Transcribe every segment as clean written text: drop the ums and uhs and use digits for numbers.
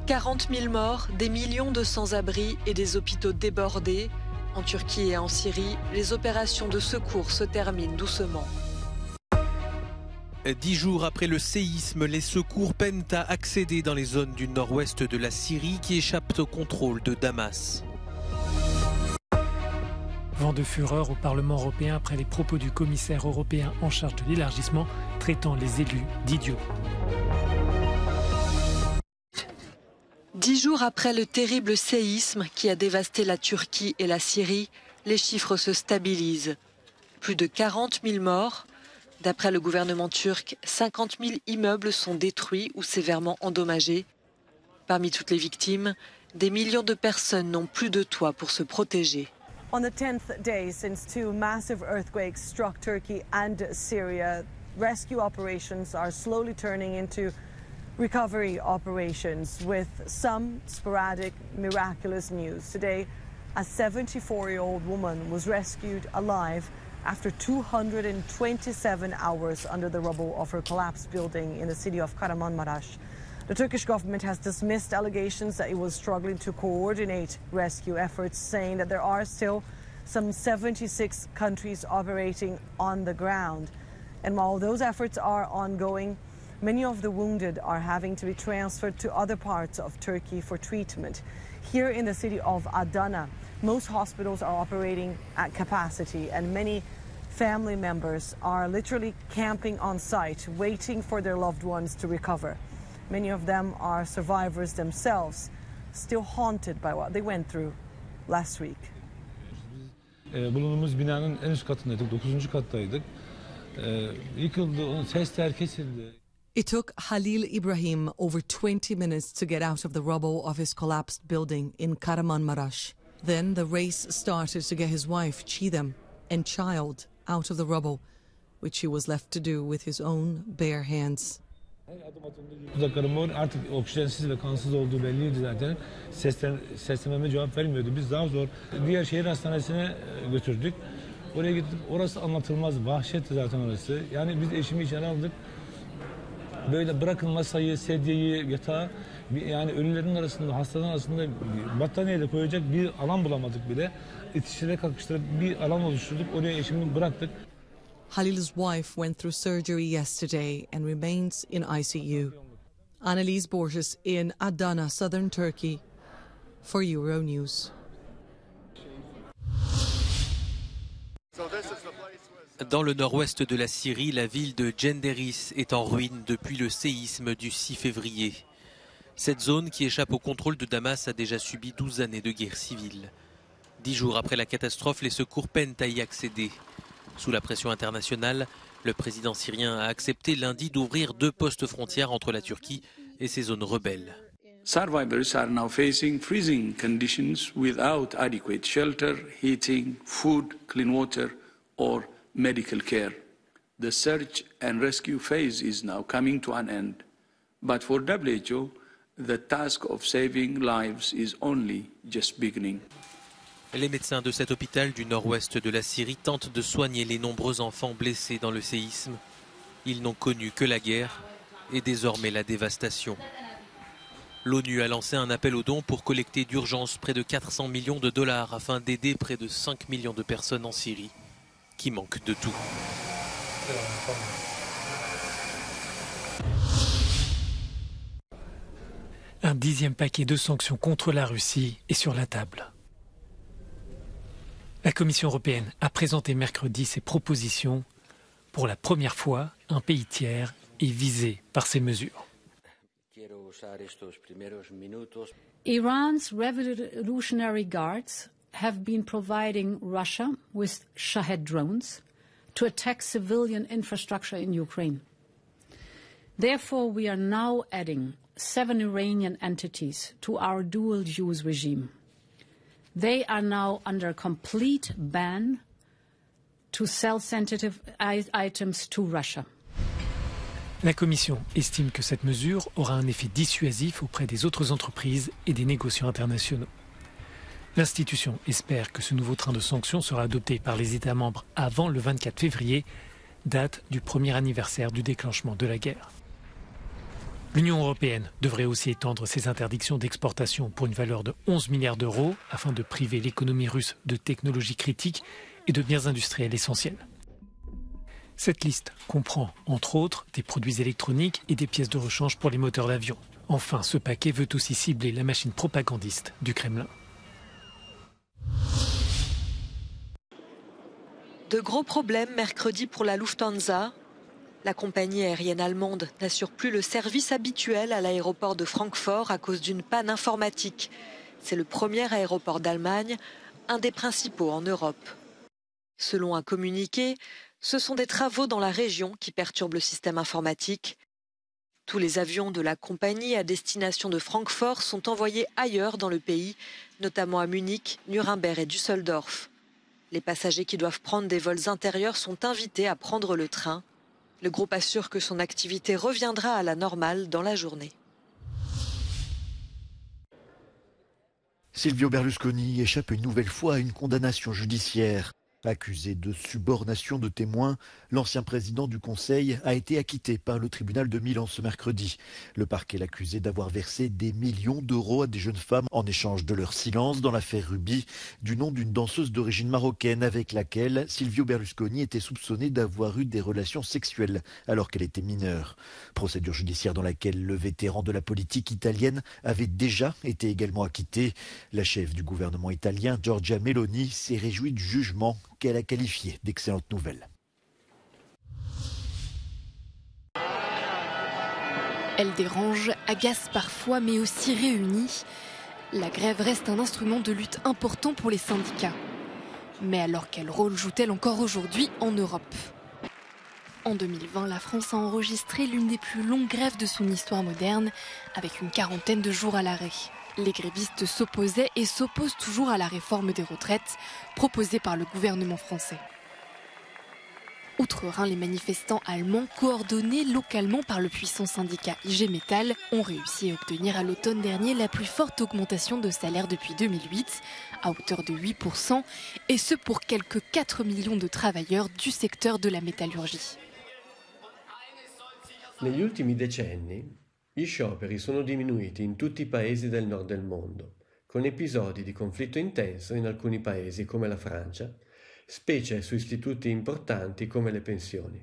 40 000 morts, des millions de sans-abri et des hôpitaux débordés. En Turquie et en Syrie, les opérations de secours se terminent doucement. 10 jours après le séisme, les secours peinent à accéder dans les zones du nord-ouest de la Syrie qui échappent au contrôle de Damas. Vent de fureur au Parlement européen après les propos du commissaire européen en charge de l'élargissement, traitant les élus d'idiots. 10 jours après le terrible séisme qui a dévasté la Turquie et la Syrie, les chiffres se stabilisent. Plus de 40 000 morts. D'après le gouvernement turc, 50 000 immeubles sont détruits ou sévèrement endommagés. Parmi toutes les victimes, des millions de personnes n'ont plus de toit pour se protéger. On the 10th day since two massive earthquakes struck Turkey and Syria, rescue operations are slowly turning into recovery operations with some sporadic, miraculous news. Today, a 74-year-old woman was rescued alive after 227 hours under the rubble of her collapsed building in the city of Kahramanmaraş. The Turkish government has dismissed allegations that it was struggling to coordinate rescue efforts, saying that there are still some 76 countries operating on the ground. And while those efforts are ongoing, many of the wounded are having to be transferred to other parts of Turkey for treatment. Here in the city of Adana, most hospitals are operating at capacity and many family members are literally camping on site, waiting for their loved ones to recover. Many of them are survivors themselves, still haunted by what they went through last week. Bulunduğumuz binanın en üst katındaydık, 9. kattaydık. Yıkıldı, sesler kesildi. It took Halil Ibrahim over 20 minutes to get out of the rubble of his collapsed building in Kahramanmaraş. Then the race started to get his wife, Çiğdem, and child out of the rubble, which he was left to do with his own bare hands. Kulaklarım artık oksijensiz ve kansız olduğu belliydi zaten. Seslenmeme cevap vermiyordu. Biz daha zor diğer şehir hastanesine götürdük. Oraya gittik. Orası anlatılmaz. Vahşetti zaten orası. Yani biz eşimi içeri aldık. Böyle bırakın masayı, sedyeyi, yatağı, yani ölülerin arasında, hastaların arasında battaniyeyle koyacak bir alan bulamadık bile. İtişlere kalkıştırıp bir alan oluşturduk. Oraya eşimi bıraktık. Halil's wife went through surgery yesterday and remains in ICU. Annelies Borges in Adana, southern Turkey, for Euronews. Dans le nord-ouest de la Syrie, la ville de Cenderis est en ruine depuis le séisme du 6 février. Cette zone, qui échappe au contrôle de Damas, a déjà subi 12 années de guerre civile. 10 jours après la catastrophe, les secours peinent à y accéder. Sous la pression internationale, le président syrien a accepté lundi d'ouvrir 2 postes frontières entre la Turquie et ses zones rebelles. Survivors are now facing freezing conditions without adequate shelter, heating, food, clean water or medical care. The search and rescue phase is now coming to an end. But for WHO, the task of saving lives is only just beginning. Les médecins de cet hôpital du nord-ouest de la Syrie tentent de soigner les nombreux enfants blessés dans le séisme. Ils n'ont connu que la guerre et désormais la dévastation. L'ONU a lancé un appel aux dons pour collecter d'urgence près de 400 millions de dollars afin d'aider près de 5 millions de personnes en Syrie qui manquent de tout. Un 10e paquet de sanctions contre la Russie est sur la table. La Commission européenne a présenté mercredi ses propositions. Pour la première fois, un pays tiers est visé par ces mesures. Iran's Revolutionary Guards have been providing Russia with Shahed drones to attack civilian infrastructure in Ukraine. Therefore, we are now adding 7 Iranian entities to our dual-use regime. They are now under complete ban to sell sensitive items to Russia. La Commission estime que cette mesure aura un effet dissuasif auprès des autres entreprises et des négociants internationaux. L'institution espère que ce nouveau train de sanctions sera adopté par les États membres avant le 24 février, date du premier anniversaire du déclenchement de la guerre. L'Union européenne devrait aussi étendre ses interdictions d'exportation pour une valeur de 11 milliards d'euros afin de priver l'économie russe de technologies critiques et de biens industriels essentiels. Cette liste comprend, entre autres, des produits électroniques et des pièces de rechange pour les moteurs d'avion. Enfin, ce paquet veut aussi cibler la machine propagandiste du Kremlin. De gros problèmes mercredi pour la Lufthansa. La compagnie aérienne allemande n'assure plus le service habituel à l'aéroport de Francfort à cause d'une panne informatique. C'est le premier aéroport d'Allemagne, un des principaux en Europe. Selon un communiqué, ce sont des travaux dans la région qui perturbent le système informatique. Tous les avions de la compagnie à destination de Francfort sont envoyés ailleurs dans le pays, notamment à Munich, Nuremberg et Düsseldorf. Les passagers qui doivent prendre des vols intérieurs sont invités à prendre le train. Le groupe assure que son activité reviendra à la normale dans la journée. Silvio Berlusconi échappe une nouvelle fois à une condamnation judiciaire. Accusé de subornation de témoins, l'ancien président du Conseil a été acquitté par le tribunal de Milan ce mercredi. Le parquet l'accusait d'avoir versé des millions d'euros à des jeunes femmes en échange de leur silence dans l'affaire Ruby, du nom d'une danseuse d'origine marocaine avec laquelle Silvio Berlusconi était soupçonné d'avoir eu des relations sexuelles alors qu'elle était mineure. Procédure judiciaire dans laquelle le vétéran de la politique italienne avait déjà été également acquitté. La chef du gouvernement italien, Giorgia Meloni, s'est réjouie du jugement qu'elle a qualifié d'excellente nouvelle. Elle dérange, agace parfois, mais aussi réunit. La grève reste un instrument de lutte important pour les syndicats. Mais alors quel rôle joue-t-elle encore aujourd'hui en Europe ? En 2020, la France a enregistré l'une des plus longues grèves de son histoire moderne, avec une quarantaine de jours à l'arrêt. Les grévistes s'opposaient et s'opposent toujours à la réforme des retraites proposée par le gouvernement français. Outre-Rhin, les manifestants allemands, coordonnés localement par le puissant syndicat IG Metall, ont réussi à obtenir à l'automne dernier la plus forte augmentation de salaire depuis 2008, à hauteur de 8%, et ce pour quelques 4 millions de travailleurs du secteur de la métallurgie. Negli ultimi decenni, gli scioperi sono diminuiti in tutti I paesi del nord del mondo, con episodi di conflitto intenso in alcuni paesi come la Francia, specie su istituti importanti come le pensioni.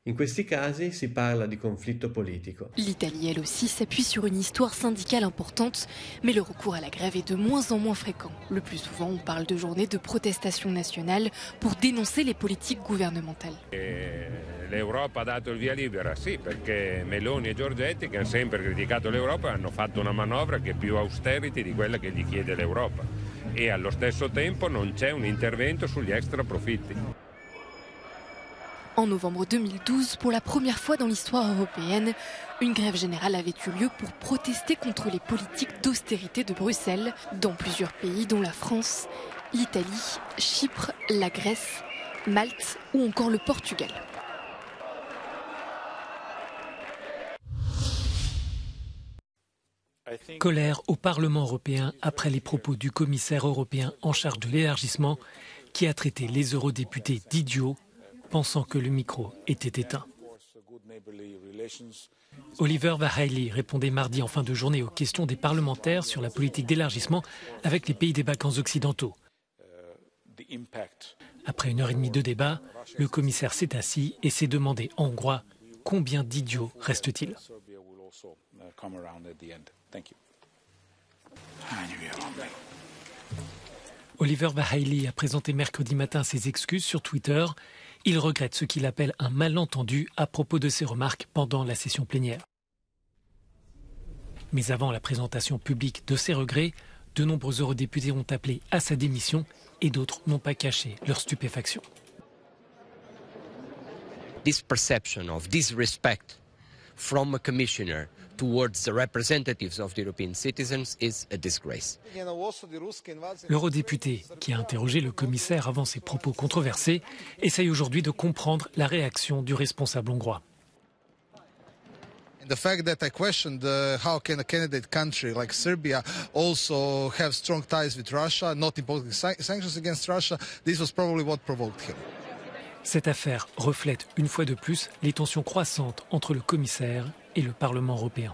In questi casi si parla di conflitto politico. L'Italie, elle aussi, s'appuie sur une histoire syndicale importante, mais le recours à la grève est de moins en moins fréquent. Le plus souvent, on parle de journées de protestation nationale pour dénoncer les politiques gouvernementales. L'Europa ha dato il via libera, sì, perché Meloni e Giorgetti, che hanno sempre criticato l'Europa, hanno fatto una manovra che è più austerity di quella che gli chiede l'Europa. E allo stesso tempo non c'è un intervento sugli extra profitti. En novembre 2012, pour la première fois dans l'histoire européenne, une grève générale avait eu lieu pour protester contre les politiques d'austérité de Bruxelles dans plusieurs pays, dont la France, l'Italie, Chypre, la Grèce, Malte ou encore le Portugal. Colère au Parlement européen après les propos du commissaire européen en charge de l'élargissement qui a traité les eurodéputés d'idiots, pensant que le micro était éteint. Oliver Várhelyi répondait mardi en fin de journée aux questions des parlementaires sur la politique d'élargissement avec les pays des Balkans occidentaux. Après 1h30 de débat, le commissaire s'est assis et s'est demandé en hongrois combien d'idiots reste-t-il. Oliver Várhelyi a présenté mercredi matin ses excuses sur Twitter. Il regrette ce qu'il appelle un malentendu à propos de ses remarques pendant la session plénière. Mais avant la présentation publique de ses regrets, de nombreux eurodéputés ont appelé à sa démission et d'autres n'ont pas caché leur stupéfaction. This perception of disrespect from a commissioner towards the representatives of the European citizens is a disgrace. L'eurodéputé, qui a interrogé le commissaire avant ses propos controversés, essaye aujourd'hui de comprendre la réaction du responsable hongrois. The fact that I questioned how can a candidate country like Serbia also have strong ties with Russia, not imposing sanctions against Russia, this was probably what provoked him. Cette affaire reflète une fois de plus les tensions croissantes entre le commissaire et le Parlement européen.